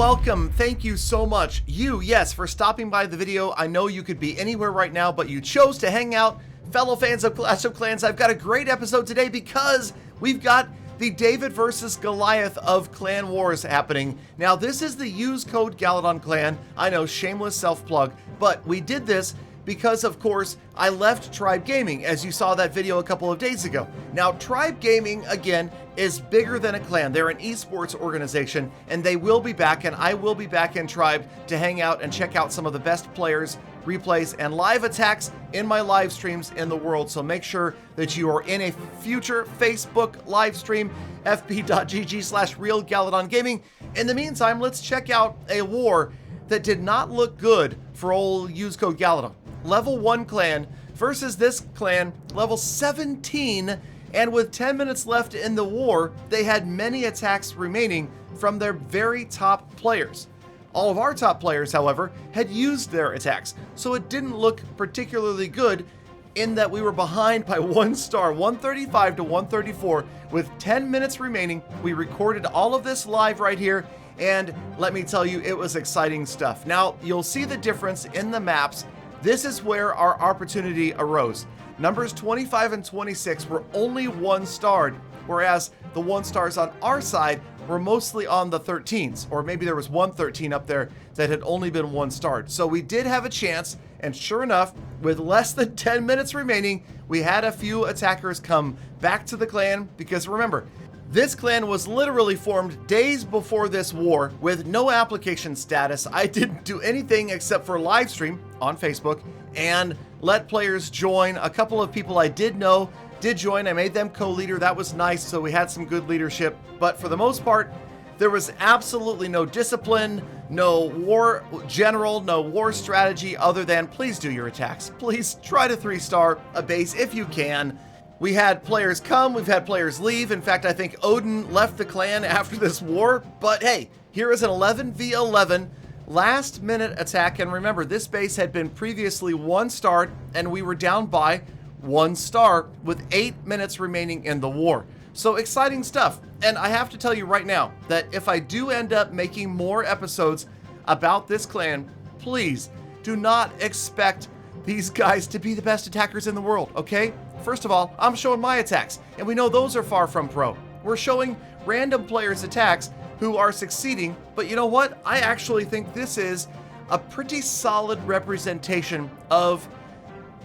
welcome. Thank you so much. Yes, for stopping by the video. I know you could be anywhere right now, but you chose to hang out. Fellow fans of Clash of Clans, I've got a great episode today because we've got the David versus Goliath of Clan Wars happening. Now, this is the use code Galadon clan. I know, shameless self-plug, but we did this because, of course, I left Tribe Gaming, as you saw that video a couple of days ago. Now, Tribe Gaming, again, is bigger than a clan. They're an esports organization, and they will be back, and I will be back in Tribe to hang out and check out some of the best players, replays, and live attacks in my live streams in the world. So make sure that you are in a future Facebook live stream, fb.gg/realgaladongaming. In the meantime, let's check out a war that did not look good for old use code Galadon. Level 1 clan versus this clan, level 17, and with 10 minutes left in the war, they had many attacks remaining from their very top players. All of our top players, however, had used their attacks, so it didn't look particularly good in that we were behind by 1 star, 135 to 134, with 10 minutes remaining. We recorded all of this live right here, and let me tell you, it was exciting stuff. Now, you'll see the difference in the maps. This is where our opportunity arose. Numbers 25 and 26 were only 1-starred, whereas the 1 stars on our side were mostly on the 13s, or maybe there was 113 up there that had only been 1-starred. So we did have a chance, and sure enough, with less than 10 minutes remaining, we had a few attackers come back to the clan, because remember, this clan was literally formed days before this war with no application status. I didn't do anything except for live stream on Facebook and let players join. A couple of people I did know did join. I made them co-leader. That was nice, so we had some good leadership. But for the most part, there was absolutely no discipline, no war general, no war strategy other than please do your attacks. Please try to 3-star a base if you can. We had players come, we've had players leave. In fact, I think Odin left the clan after this war. But hey, here is an 11v11 last minute attack. And remember, this base had been previously 1-starred and we were down by 1 star with 8 minutes remaining in the war. So exciting stuff. And I have to tell you right now that if I do end up making more episodes about this clan, please do not expect these guys to be the best attackers in the world, okay? First of all, I'm showing my attacks, and we know those are far from pro. We're showing random players' attacks who are succeeding, but you know what? I actually think this is a pretty solid representation of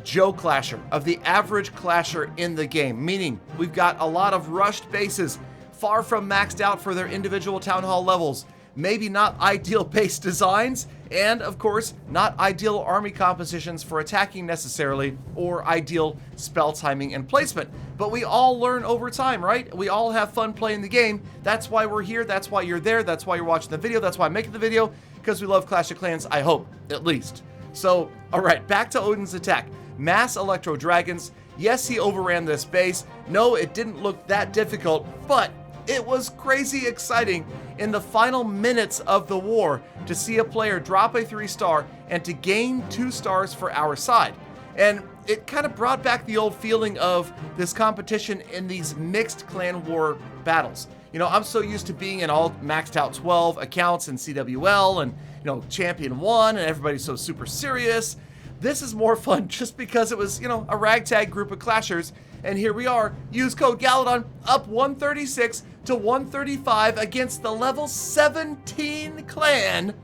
Joe Clasher, of the average Clasher in the game, meaning we've got a lot of rushed bases, far from maxed out for their individual town hall levels, maybe not ideal base designs, and of course, not ideal army compositions for attacking necessarily, or ideal spell timing and placement. But we all learn over time, right? We all have fun playing the game. That's why we're here, that's why you're there, that's why you're watching the video, that's why I'm making the video, because we love Clash of Clans, I hope, at least. So, alright, back to Odin's attack. Mass Electro Dragons. Yes, he overran this base. No, it didn't look that difficult, but it was crazy exciting in the final minutes of the war to see a player drop a 3-star and to gain 2 stars for our side. And it kind of brought back the old feeling of this competition in these mixed clan war battles. You know, I'm so used to being in all maxed out 12 accounts in CWL and, you know, Champion 1 and everybody's so super serious. This is more fun just because it was, you know, a ragtag group of clashers. And here we are, use code Galadon, up 136 to 135 against the level 17 clan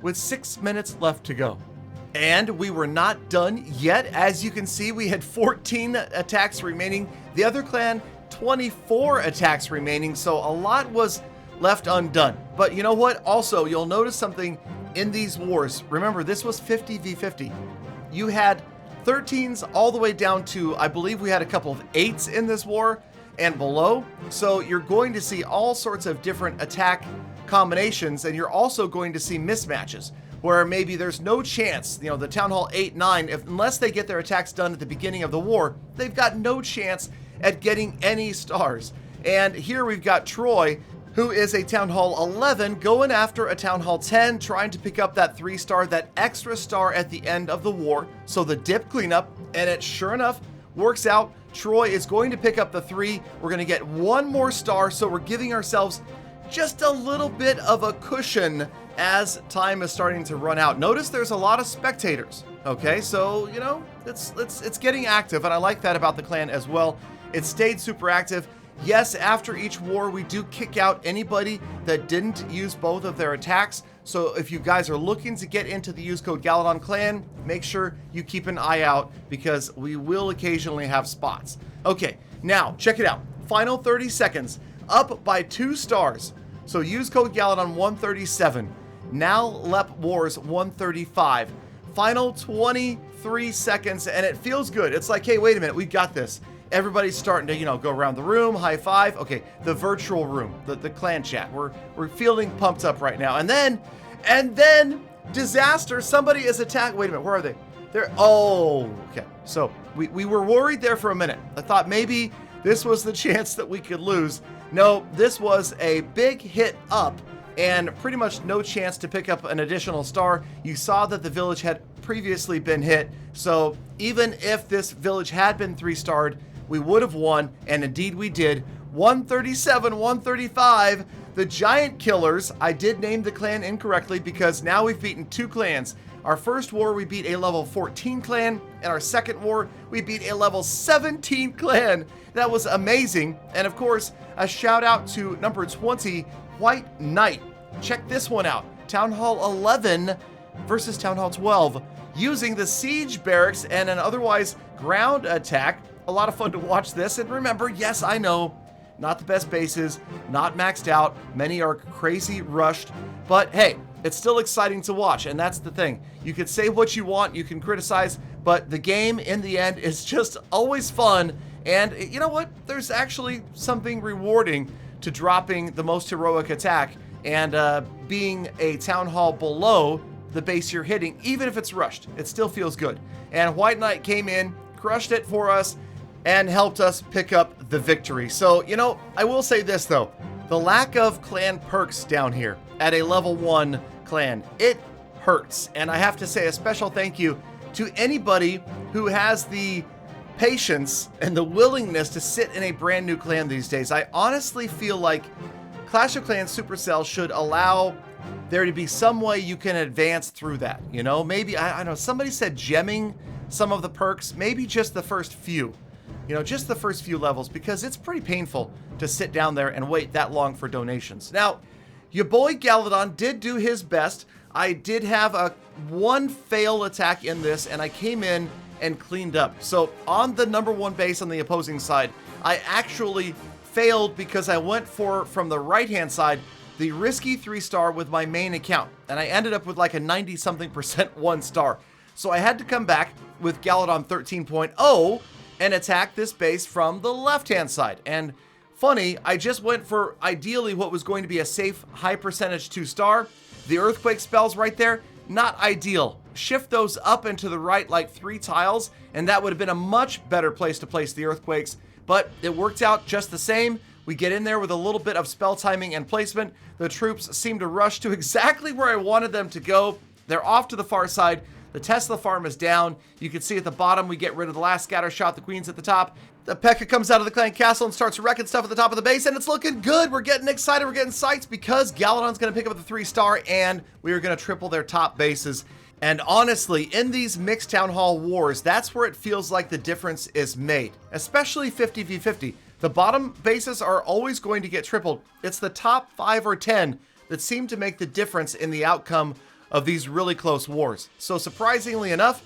with 6 minutes left to go. And we were not done yet. As you can see, we had 14 attacks remaining. The other clan, 24 attacks remaining, so a lot was left undone. But you know what? Also, you'll notice something in these wars. Remember, this was 50v50. You had 13s all the way down to, I believe we had a couple of 8s in this war and below. So you're going to see all sorts of different attack combinations, and you're also going to see mismatches where maybe there's no chance, you know, the Town Hall 8, 9, unless they get their attacks done at the beginning of the war, they've got no chance at getting any stars. And here we've got Troy, who is a Town Hall 11, going after a Town Hall 10, trying to pick up that 3-star, that extra star at the end of the war. So the dip cleanup, and it sure enough works out. Troy is going to pick up the 3. We're going to get 1 more star, so we're giving ourselves just a little bit of a cushion as time is starting to run out. Notice there's a lot of spectators. Okay, so you know it's getting active, and I like that about the clan as well. It stayed super active. Yes, after each war, we do kick out anybody that didn't use both of their attacks. So if you guys are looking to get into the use code Galadon clan, make sure you keep an eye out because we will occasionally have spots. Okay, now check it out. Final 30 seconds, up by 2 stars. So use code Galadon 137. Now LEP Wars 135. Final 23 seconds, and it feels good. It's like, hey, wait a minute, we got this. Everybody's starting to, go around the room, high five. Okay, the virtual room, the clan chat. We're feeling pumped up right now. And then disaster. Somebody is attacked. Wait a minute, where are they? Oh, okay. So we were worried there for a minute. I thought maybe this was the chance that we could lose. No, this was a big hit up and pretty much no chance to pick up an additional star. You saw that the village had previously been hit. So even if this village had been 3-starred, we would have won, and indeed we did. 137, 135. The Giant Killers, I did name the clan incorrectly because now we've beaten 2 clans. Our first war, we beat a level 14 clan, and our second war, we beat a level 17 clan. That was amazing. And of course, a shout out to number 20, White Knight. Check this one out. Town Hall 11 versus Town Hall 12, using the siege barracks and an otherwise ground attack. A lot of fun to watch this. And remember, yes, I know, not the best bases, not maxed out. Many are crazy rushed, but hey, it's still exciting to watch. And that's the thing. You can say what you want, you can criticize, but the game in the end is just always fun. And you know what? There's actually something rewarding to dropping the most heroic attack and being a town hall below the base you're hitting, even if it's rushed. It still feels good. And White Knight came in, crushed it for us, and helped us pick up the victory. So, I will say this though. The lack of clan perks down here at a level 1 clan, it hurts. And I have to say a special thank you to anybody who has the patience and the willingness to sit in a brand new clan these days. I honestly feel like Clash of Clans Supercell should allow there to be some way you can advance through that. Maybe, I don't know, somebody said gemming some of the perks, maybe just the first few. Just the first few levels, because it's pretty painful to sit down there and wait that long for donations. Now, your boy Galadon did do his best. I did have one fail attack in this, and I came in and cleaned up. So on the number 1 base on the opposing side, I actually failed because I went from the right-hand side, the risky 3-star with my main account, and I ended up with like a 90-something% 1-star. So I had to come back with Galadon 13.0 and attack this base from the left-hand side. And funny, I just went for ideally what was going to be a safe high percentage 2-star. The earthquake spells right there, not ideal. Shift those up and to the right like 3 tiles, and that would have been a much better place to place the earthquakes, but it worked out just the same. We get in there with a little bit of spell timing and placement. The troops seem to rush to exactly where I wanted them to go. They're off to the far side. The Tesla farm is down. You can see at the bottom, we get rid of the last scatter shot. The queen's at the top. The P.E.K.K.A comes out of the clan castle and starts wrecking stuff at the top of the base, and it's looking good. We're getting excited. We're getting psyched because Galadon's going to pick up the 3-star, and we are going to triple their top bases. And honestly, in these mixed town hall wars, that's where it feels like the difference is made, especially 50v50. The bottom bases are always going to get tripled. It's the top 5 or 10 that seem to make the difference in the outcome of these really close wars. So surprisingly enough,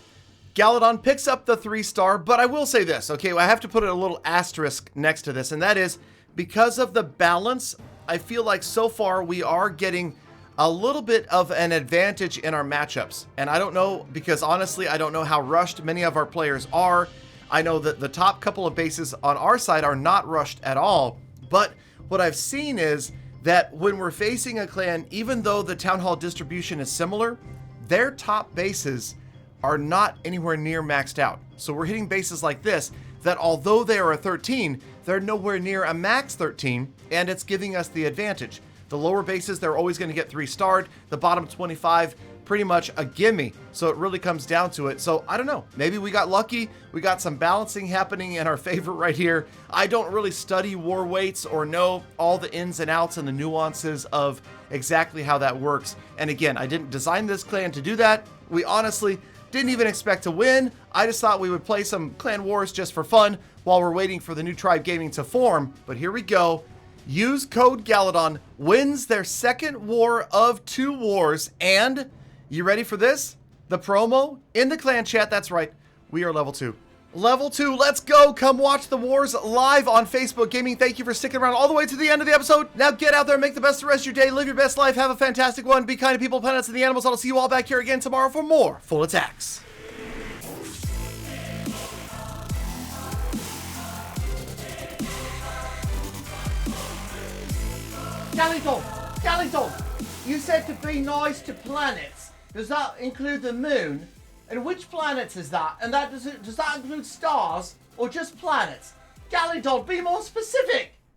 Galadon picks up the 3-star, but I will say this, okay, I have to put a little asterisk next to this, and that is because of the balance, I feel like so far we are getting a little bit of an advantage in our matchups. And I don't know, because honestly, I don't know how rushed many of our players are. I know that the top couple of bases on our side are not rushed at all, but what I've seen is that when we're facing a clan, even though the town hall distribution is similar, their top bases are not anywhere near maxed out. So we're hitting bases like this that although they are a 13, they're nowhere near a max 13, and it's giving us the advantage. The lower bases, they're always going to get 3-starred. The bottom 25 pretty much a gimme. So it really comes down to it. So I don't know, maybe we got lucky. We got some balancing happening in our favor right here. I don't really study war weights or know all the ins and outs and the nuances of exactly how that works. And again, I didn't design this clan to do that. We honestly didn't even expect to win. I just thought we would play some clan wars just for fun while we're waiting for the new tribe gaming to form. But here we go. Use code Galadon wins their second war of 2 wars. And you ready for this? The promo in the clan chat. That's right. We are level 2. Level 2, let's go. Come watch the wars live on Facebook Gaming. Thank you for sticking around all the way to the end of the episode. Now get out there and make the best of the rest of your day. Live your best life. Have a fantastic one. Be kind to people, planets, and the animals. I'll see you all back here again tomorrow for more Full Attacks. Galadon, you said to be nice to planets. Does that include the moon? And which planets is that? And does that include stars or just planets? Galadon, be more specific.